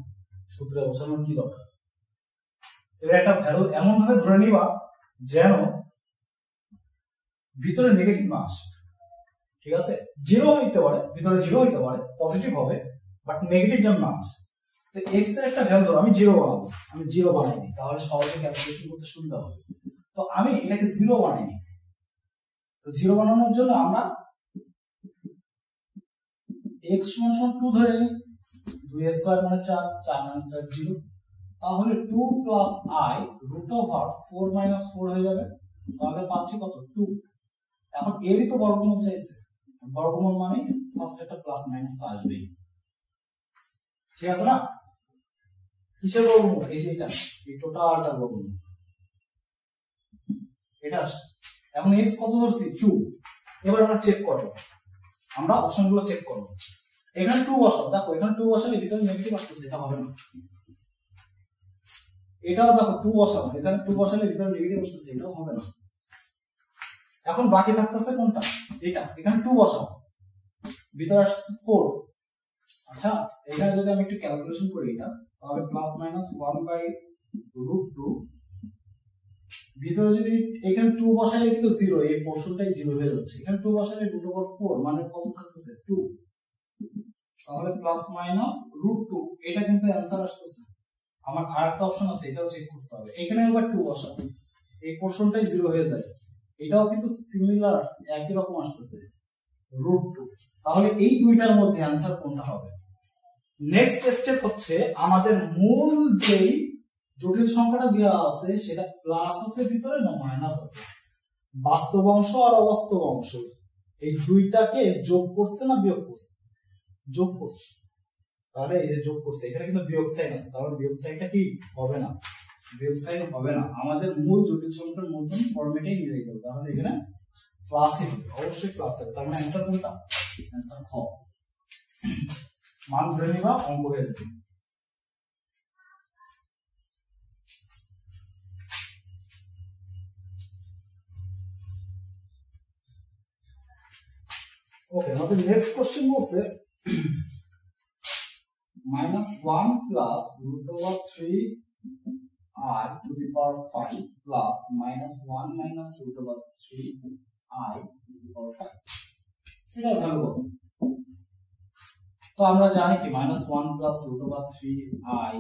সূত্রে বসানোর কি দরকার? তো একটা ভ্যালু এমন ভাবে ধরে নিবা যেন ভিতরে নেগেটিভ না আসে, ঠিক আছে? 0 হইতে পারে, ভিতরে 0 হইতে পারে, পজিটিভ হবে, বাট নেগেটিভ যেন না আসে। তো x এর একটা ভ্যালু ধরো আমি 0 বানাবো, আমি 0 বানাই দিই, তাহলে সহজে ক্যালকুলেশন করতে সুবিধা হবে। তো আমি এটাকে 0 বানাই নি, তো 0 বানানোর জন্য আমরা x সমান 2 ধরে নিই, 2² মানে 4, 4 - 4 0, তাহলে 2 i √4 - 4 হয়ে যাবে, তাহলে পাচ্ছি কত? 2। এখন এরই তো বর্গমূল চাইছে, বর্গমূল মানে ফার্স্ট একটা প্লাস মাইনাস তো আসবেই, ঠিক আছে না? কিসের বর্গমূল? এই যে এটা, এই টোটালটার বর্গমূল এটা। এখন x কত ধরছি? 2। এবার আমরা চেক করব, আমরা অপশনগুলো চেক করব। এখানে 2 বসাও, দেখো এখানে 2 বসালে ভিতরে নেগেটিভ আসতেছে, এটা হবে না। এটাও দেখো 2 বসাও, এখানে 2 বসালে ভিতরে নেগেটিভ আসতেছে, এটাও হবে না। এখন বাকি থাকতেছে কোনটা? এটা, এখানে 2 বসাও, ভিতরে আসছে 4। আচ্ছা, এখানে যদি আমি একটু ক্যালকুলেশন করি এটা, তাহলে প্লাস মাইনাস 1/√2, ভিতরে যদি এখানে 2 বসালে কিন্তু 0, এই পোরশনটাই 0 হয়ে যাচ্ছে। এখানে 2 বসালে √4 মানে কত থাকতেছে? 2। তাহলে প্লাস মাইনাস √2, এটা কিন্তু आंसर আসতেছে। আমার আরেকটা অপশন আছে, এটাও চেক করতে হবে। এখানে আবার 2 বসাবো, এই পোরশনটাই 0 হয়ে যায়, এটাও কিন্তু সিমিলার একই রকম আসতেছে। √2। তাহলে এই দুইটার মধ্যে অ্যান্সার কোনটা হবে? নেক্সট স্টেপ হচ্ছে আমাদের মূল যেই জটিল সংখ্যাটা দেওয়া আছে সেটা প্লাস আছে ভিতরে না মাইনাস আছে, বাস্তব অংশ আর অবাস্তব অংশ এই দুইটাকে যোগ করছে না বিয়োগ করছে? যোগ করছে। তাহলে এই যে যোগ করছে, এখানে কিন্তু বিয়োগ সাইন আছে, তাহলে বিয়োগ সাইনটা কি হবে না? বিয়োগ সাইন হবে না, আমাদের মূল জটিল সংখ্যার মধ্যে ফরম্যাটেই নিয়ে যেতে হবে। তাহলে এখানে প্লাসই হবে, অবশ্যই প্লাস হবে। তার মানে অ্যান্সার কোনটা? অ্যান্সার খ। মান ধরে নিবা, অঙ্ক হয়ে যাবে। ওকে, আমাদের নেক্সট কোশ্চেন বলছে -1 plus √3i to the power 5 plus -1 minus √3i to the power 5 এটা ভ্যালু কত? তো আমরা জানি কি -1 plus √3i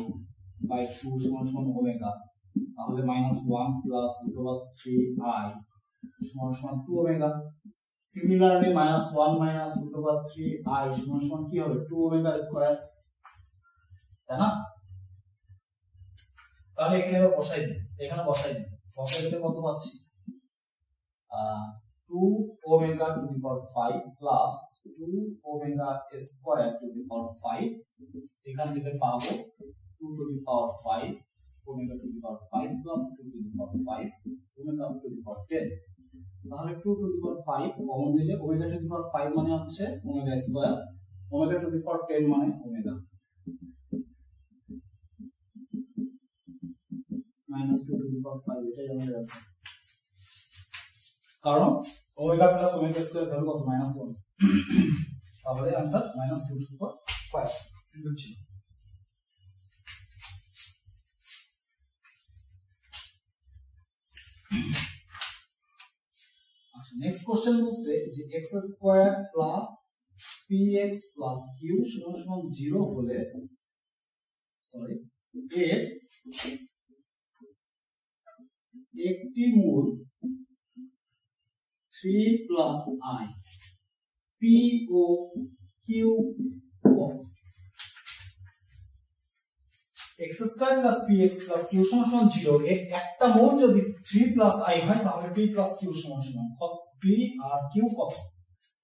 by 2 সমান সমান ওমেগা, তাহলে -1 plus √3i সমান সমান 2 ওমেগা। সিমিলারলি -1 minus √3i সমান সমান কি হবে? 2 ওমেগা স্কয়ার, তাই না? তাহলে এখানে বসাই দিই, এখানে বসাই দিই, বসাই দিলে কত পাচ্ছি? 2 omega to the power 5 plus 2 omega square to the power 5, এখান থেকে পাবো 2 to the power 5 omega to the power 5 plus 2 to the power 5 omega to the power 10। তাহলে 2 টু দি পাওয়ার 5 কমন দিলে ওমেগা টু দি পাওয়ার 5 মানে হচ্ছে omega square, omega to the power 10 মানে omega -2 to the power 5, এটাই আমাদের আছে। কারণ omega plus omega square value কত? -1, তাহলে answer -2 to the power 5 simple ছিল। আচ্ছা, নেক্সট কোশ্চেন বলছে যে x² plus px plus q সমান সমান 0 হলে সরি এর একটি মূল 3 প্লাস i p ও q কত? x² plus px plus q সমান সমান 0 এর একটা মূল যদি 3 প্লাস i হয় তাহলে p প্লাস q সমান সমান কত? p আর q কত?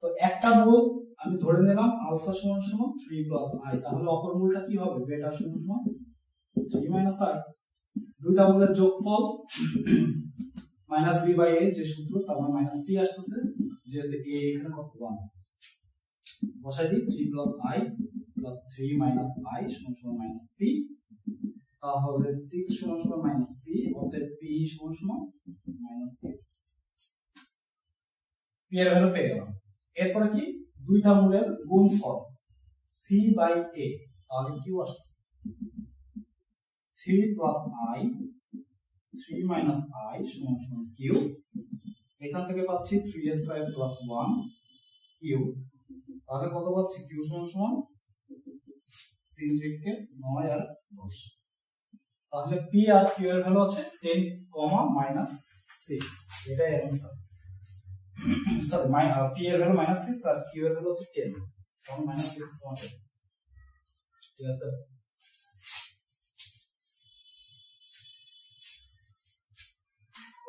তো একটা মূল আমি ধরে নিলাম আলফা সমান সমান 3 প্লাস i, তাহলে অপর মূলটা কি হবে? বেটা সমান সমান 3 মাইনাস i। দুইটা মূলের যোগফল -b/a যে সূত্র, তার মানে -p আসতেছে, যেহেতু a এখানে কত? 1 বসাই দিই, 3 plus i plus 3 minus i সমান সমান -p, তাহলে 6 সমান সমান -p, অতএব p সমান সমান -6। p এর ভ্যালু পেয়ে গেলাম। এরপরে কি? দুইটা মূলের গুণফল c/a, তাহলে q আসছে 3 প্লাস i 3 মাইনাস i সমান সমান q, এখান থেকে পাচ্ছি 3² প্লাস 1 q, তাহলে কত পাচ্ছি? q সমান সমান 3 × 9 আর 10, তাহলে p আর q এর ভ্যালু আছে 10, -6, এটাই आंसर। সরি p এর ভ্যালু -6 আর q এর ভ্যালু হচ্ছে 10, তখন -6 হবে। ঠিক আছে।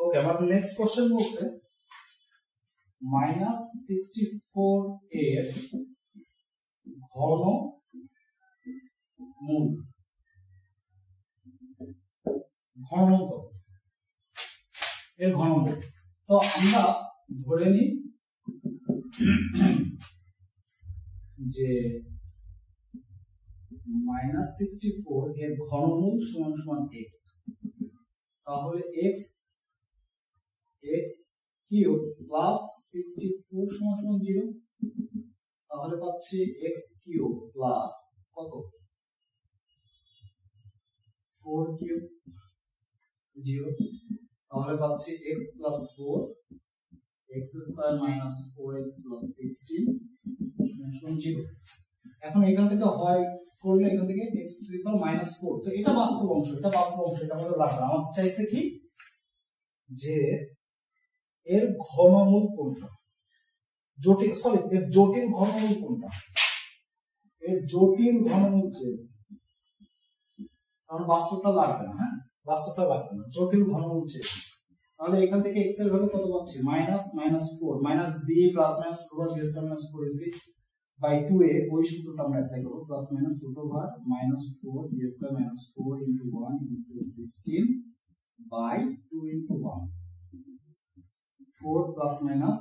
ওকে, আমাদের নেক্সট কোশ্চেন বলছে -64 এর ঘনমূল কত? এর ঘনমূল তো আমরা ধরে নিই যে -64 এর ঘনমূল সমান সমান x, তাহলে x কিউব প্লাস 64 সমান সমান 0, তাহলে পাচ্ছি x কিউব প্লাস কত? 4 কিউব 0, তাহলে পাচ্ছি x plus 4 x² minus 4x plus 16 সমান 0। এখন এখান থেকে হয় করলে এখান থেকে x টু দি পাওয়ার -4, তো এটা বাস্তব অংশ, এটা আমাদের লাগবে। আমার চাইছে কি যে এর ঘনমূল কোনটা? জটিল সরি এর জটিল ঘনমূল কোনটা, এর জটিল ঘনমূল চেয়েছে, কারণ বাস্তবটা লাগবে না। হ্যাঁ, বাস্তবটা লাগবে না, জটিল ঘনমূল চেয়েছে। তাহলে এখান থেকে x এর ভ্যালু কত পাচ্ছি, -4 b plus minus 2 b square minus 4ac by 2a, ওই সূত্রটা আমরা অ্যাপ্লাই করব, plus minus √4 b square minus 4 * 1 * 16 by 2 * 1, 4 plus minus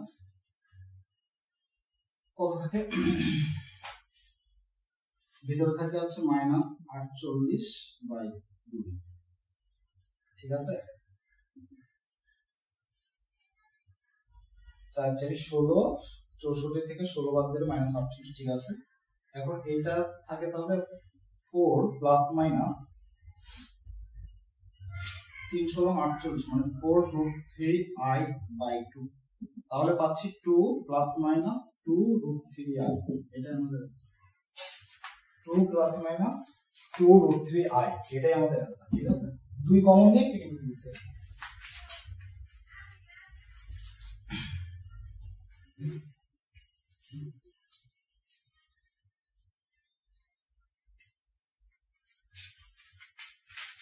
কত থাকে, ভিতরে থাকে হচ্ছে -48/2, ঠিক আছে। 4 4 16, 64 থেকে 16 বাদ দিলে -48, ঠিক আছে। এখন এইটা থাকে তাহলে 4 প্লাস মাইনাস 3 16 48, মানে 4√3i/2, তাহলে পাচ্ছি 2 প্লাস মাইনাস 2√3i, এটা আমাদের আছে 2 প্লাস মাইনাস 2√3i, এটাই আমাদের আছে, ঠিক আছে। দুই কমন দিয়ে কেটে দিয়েছে।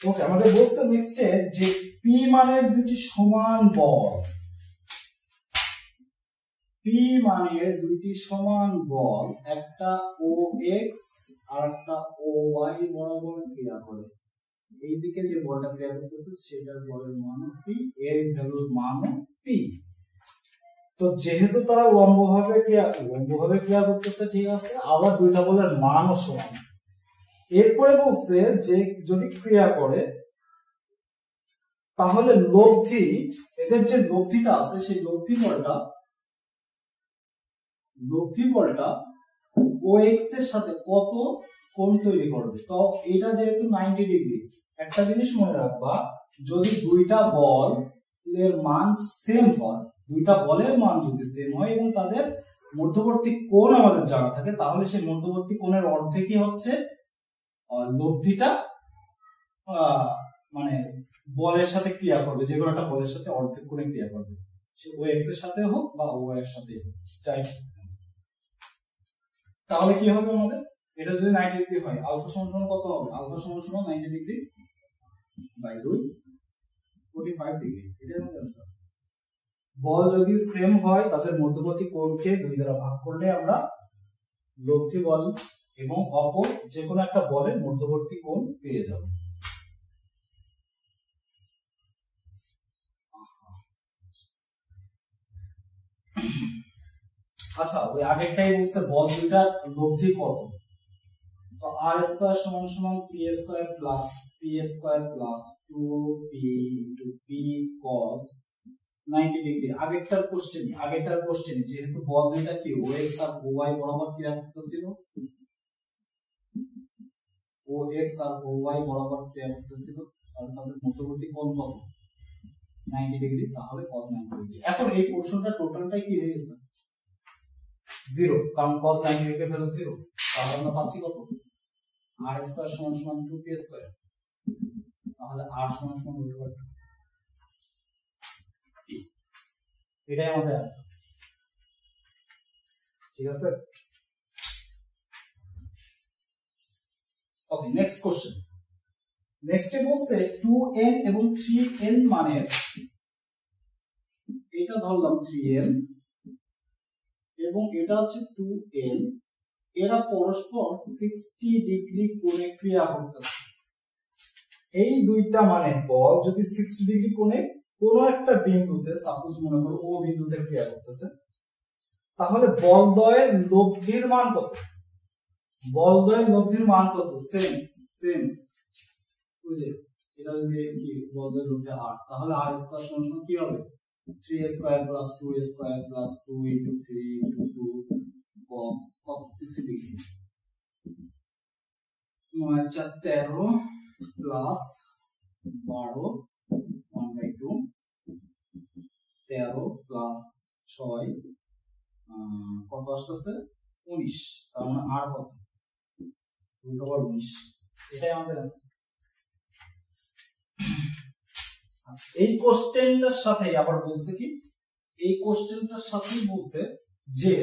ওকে, আমাদের বলছে নেক্সটে যে পি মানের দুটি সমান বল, পি মানের দুইটি সমান বল একটা OX আর একটা OY বরাবর ক্রিয়া করে, এইদিকে যে বলটা ক্রিয়া করতেছে সেটার বলের মান P, এর ভ্যালুর মান P। তো যেহেতু তারা লম্বভাবে ক্রিয়া করতেছে, ঠিক আছে, আবার দুইটা বলের মানও সমান। এরপরে বলছে যে যদি ক্রিয়া করে তাহলে লব্ধি, এদের যে লব্ধিটা আছে সেই লব্ধি বলটা OX এর সাথে কত কোণ তৈরি করবে। তো এটা যেহেতু 90 ডিগ্রি, একটা জিনিস মনে রাখবা, যদি দুইটা বল এর মান সেম হয়, দুইটা বলের মান যদি সেম হয় এবং তাদের মধ্যবর্তী কোণ আমাদের জানা থাকে, তাহলে সেই মধ্যবর্তী কোণের অর্ধেকই হচ্ছে লব্ধিটা, মানে বলের সাথে ক্রিয়া করবে, যে কোনো একটা বলের সাথে অর্ধেক কোণে ক্রিয়া করবে, সে OX এর সাথে হোক বা OY এর সাথে হোক, যাই হোক। তাহলে কি হবে আমাদের, এটা যদি 90 ডিগ্রি হয়, আলফা সমান কত হবে, আলফা সমান 90 ডিগ্রি বাই 2 45 ডিগ্রি, এটাই আমাদের आंसर। বল যদি সেম হয় তাদের মধ্যবর্তী কোণকে 2 দ্বারা ভাগ করলে আমরা লব্ধি বল এবং অপর যে কোনো একটা বলের মধ্যবর্তী কোণ পেয়ে যাব। আচ্ছা, ওই আগেরটাই বলছে বল দুইটার লব্ধি কত, তো r স্কয়ার সমান p square plus 2p * p cos 90 degree. আগেরটার কোশ্চেন যেহেতু বল দুইটা কি OX আর OY বরাবর ক্রিয়া করতেছিল, তাহলে তাদের মধ্যবর্তী কোণ কত, 90 ডিগ্রি, তাহলে cos 90 ডিগ্রি। এখন এই পোরশনটা টোটালটাই কি হয়ে গেছে, 0, কারণ cos 90 ডিগ্রি ভ্যালু 0, তাহলে আমরা পাচ্ছি কত, r স্কয়ার সমান 2p স্কয়ার, তাহলে r সমান √2, এটাই আমাদের आंसर, ঠিক আছে। ওকে, নেক্সট কোশ্চেন। নেক্সটে বলছে 2n এবং 3n মানের, এটা ধরলাম 3n এবং এটা হচ্ছে 2n, এরা পরস্পর 60 ডিগ্রি কোণে ক্রিয়া করতেছে। এই দুইটা মানে বল যদি 60 ডিগ্রি কোণে কোনো একটা বিন্দুতে, সাপোজ মনে করো ও বিন্দুতে ক্রিয়া করতেছে, তাহলে বলদ্বয়ের লব্ধির মান কত, সেম বুঝে, এটা যদি কি বলদ্বয়ের লব্ধি r, তাহলে r স্কয়ার সমান কি হবে, 3a square plus 2a square plus 2 * 3 * 2 cos 60 degree, 9 plus 12 1/2, 13 plus 6 কত আসতেছে 19, তার মানে আর কত √19, এটাই আমাদের आंसर। এই কোশ্চেনটার সাথে আবার বলছে কি, এই কোশ্চেনটার সাথেই বলছে যে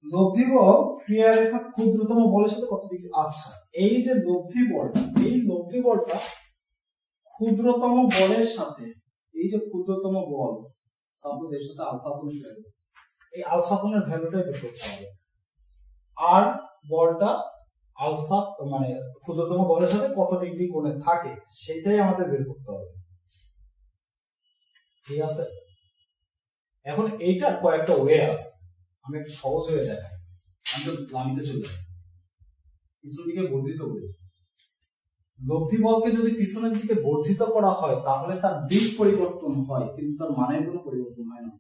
লব্ধি বল ক্রিয়ারেখা ক্ষুদ্রতম বলের সাথে কত ডিগ্রি। আচ্ছা, এই যে লব্ধি বলটা, এই লব্ধি বলটা ক্ষুদ্রতম বলের সাথে, এই যে ক্ষুদ্রতম বল সাপোজ এর সাথে আলফা কোণের ভ্যালু, এই আলফা কোণের ভ্যালুটা বের করতে হবে। আর বলটা আলফা মানে ক্ষুদ্রতম বলের সাথে কত ডিগ্রি কোণে থাকে সেটাই আমাদের বের করতে হবে। ঠিক আছে, এখন এইটার কয়েকটা ওয়ে আছে, আমি একটু সহজ হয়ে দেখাই। আমি তো লামিতে চলে যাই, পিছন দিকে বর্ধিত করি। লব্ধি বলকে যদি পিছনের দিকে বর্ধিত করা হয় তাহলে তার দিক পরিবর্তন হয়, কিন্তু তার মানের কোনো পরিবর্তন হয় না।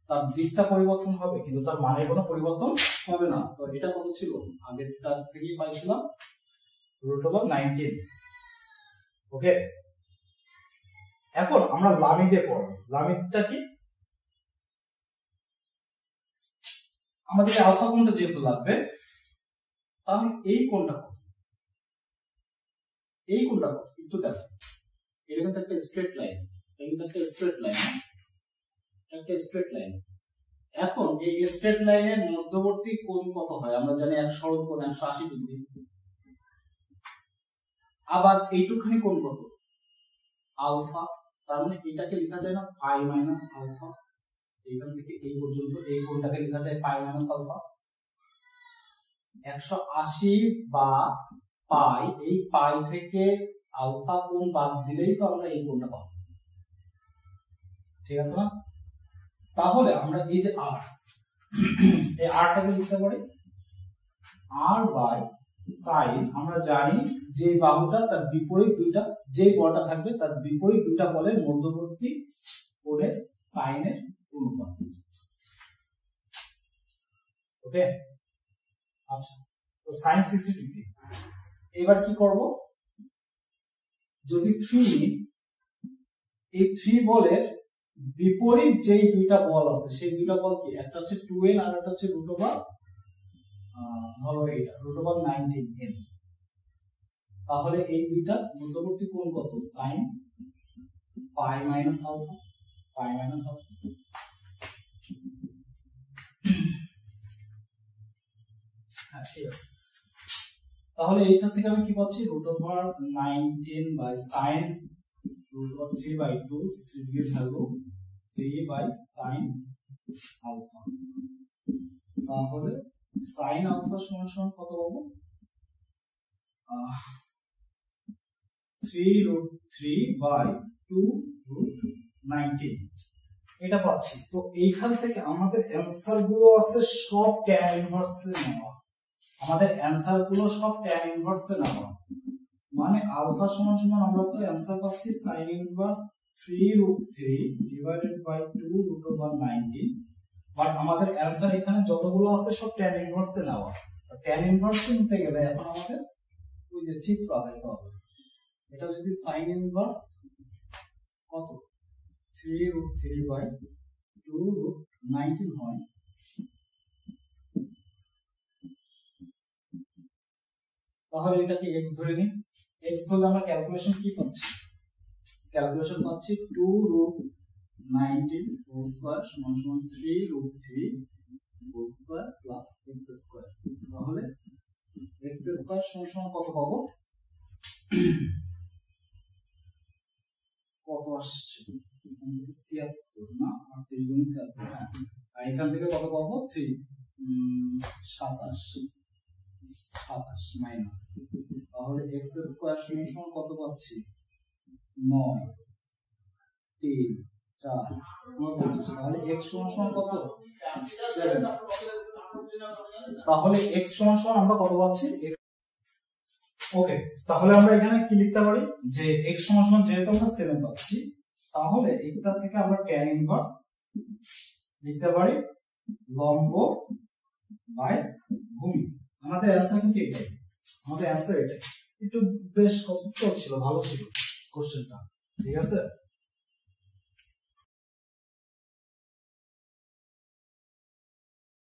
তার দিকটা পরিবর্তন হবে কিন্তু তার মানের কোনো পরিবর্তন হবে না। তো এটা কত ছিল, আগেরটার থেকেই পাইছিলাম √19। ওকে, এখন আমরা লামিতে পড়ব। লামিতটা কি, আমাদের আলফা কোণটা যেহেতু লাগবে, তাহলে এই কোণটা কত, এই কোণটা কত একটু দেখো। এটা কিন্তু একটা স্ট্রেট লাইন, এটা কিন্তু একটা স্ট্রেট লাইন, একটা স্ট্রেট লাইন। এখন এই স্ট্রেট লাইনের মধ্যবর্তী কোণ কত হয় আমরা জানি, এক সরল কোণ 180 ডিগ্রি। আবার এইটুখানি কোণ কত, আলফা। তার মানে এটাকে লেখা যায় না পাই মাইনাস আলফা, এইখান থেকে এই পর্যন্ত এই কোণটাকে লেখা যায় পাই মাইনাস আলফা। 180 বা পাই, এই পাই থেকে আলফা কোণ বাদ দিলেই তো আমরা এই কোণটা পাবো। ঠিক আছে না? তাহলে আমরা এই যে আর, এই আরটাকে লিখতে পারি আর বাই সাইন। আমরা জানি যে বাহুটা তার বিপরীত দুইটা, যে বলটা থাকবে তার বিপরীত দুইটা বলের মধ্যবর্তী কোণের সাইনের অনুপাত। ওকে, আচ্ছা, তো সাইন 60 ডিগ্রি। এবার কি করব, যদি 3, এই 3 বলের বিপরীত যেই দুইটা বল আছে সেই দুইটা বল কি, একটা হচ্ছে 2n আর একটা হচ্ছে ধরো এইটা √19n। তাহলে এই দুইটা মধ্যবর্তী কোণ কত, সাইন পাই মাইনাস আলফা, পাই মাইনাস আলফা। হ্যাঁ, ঠিক আছে। তাহলে এইটা থেকে আমি কি পাচ্ছি, √19 বাই সাইন √3/2, 60 ডিগ্রির ভ্যালু 3 বাই সাইন আলফা। তাহলে সাইন আলফা সমান কত পাবো, 3√3/2√19 এটা পাচ্ছি। তো এইখান থেকে আমাদের অ্যান্সার গুলো আছে সব tan ইনভার্সে নেওয়া, আমাদের অ্যান্সার গুলো সব tan ইনভার্সে নেওয়া। মানে আলফা সমান আমরা তো অ্যান্সার পাচ্ছি sin ইনভার্স 3√3/2√19, বাট আমাদের অ্যান্সার এখানে যতগুলো আছে সব tan ইনভার্সে নেওয়া। tan ইনভার্সে নিতে গেলে এখন আমাদের ওই যে চিত্র আঁকাইতে হবে। এটা যদি sin ইনভার্স কত 3√3/2√19 হয়, তাহলে এটাকে x ধরে নিই। x ধরলে আমরা ক্যালকুলেশন কি পাচ্ছি, ক্যালকুলেশন পাচ্ছি 2√19 হোল স্কয়ার সমান 3√3 whole square plus x square. তাহলে x স্কয়ার সমান কত পাবো, কত আসছে, এখান থেকে 76 না 38 গুণ 76, হ্যাঁ, আর এখান থেকে কত পাবো 3 27 মাইনাস। তাহলে x স্কয়ার সমান কত পাচ্ছি, 9 3 4 29। তাহলে x সমান কত, 7। তাহলে x সমান আমরা কত পাচ্ছি। ওকে, তাহলে আমরা এখানে কি লিখতে পারি যে x সমান যেহেতু আমরা 7 পাচ্ছি, তাহলে এটা থেকে আমরা tan ইনভার্স লিখতে পারি লম্ব বাই ভূমি। আমাদের অ্যান্সার কিন্তু এটাই, আমাদের অ্যান্সার এটাই। একটু বেশ কষ্ট ছিল, ভালো ছিল কোশ্চেনটা, ঠিক আছে।